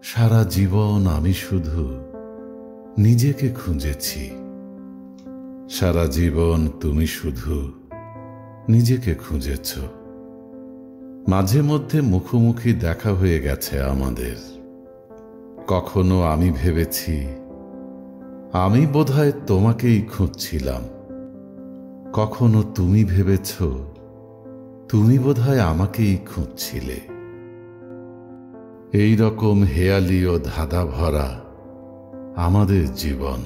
সারা জীবন আমি শুধু নিজেকে খুঁজেছি, সারা জীবন তুমি শুধু নিজেকে খুঁজেছ। মাঝে মধ্যে মুখোমুখি দেখা হয়ে গেছে আমাদের। কখনো আমি ভেবেছি আমি বোধহয় তোমাকেই খুঁজছিলাম, কখনো তুমি ভেবেছ তুমি বোধহয় আমাকেই খুঁজছিলে। এই রকম হেয়ালি ও ধাঁধা ভরা আমাদের জীবন।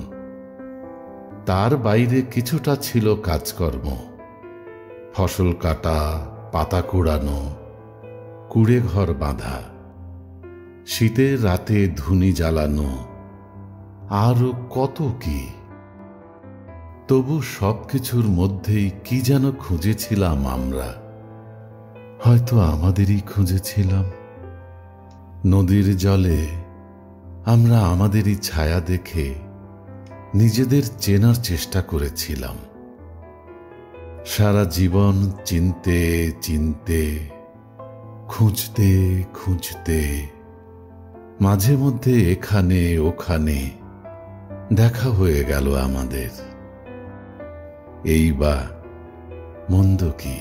তার বাইরে কিছুটা ছিল কাজকর্ম, ফসল কাটা, পাতা কুড়ানো, কুড়ে ঘর বাঁধা, শীতের রাতে ধুনি জ্বালানো, আরো কত কি। তবু সবকিছুর মধ্যেই কি যেন খুঁজেছিলাম আমরা, হয়তো আমাদেরই খুঁজেছিলাম। নদীর জলে আমরা আমাদেরই ছায়া দেখে নিজেদের চেনার চেষ্টা করেছিলাম। সারা জীবন চিনতে চিনতে, খুঁজতে খুঁজতে, মাঝে মধ্যে এখানে ওখানে দেখা হয়ে গেল আমাদের। এই বা মন্দ কি?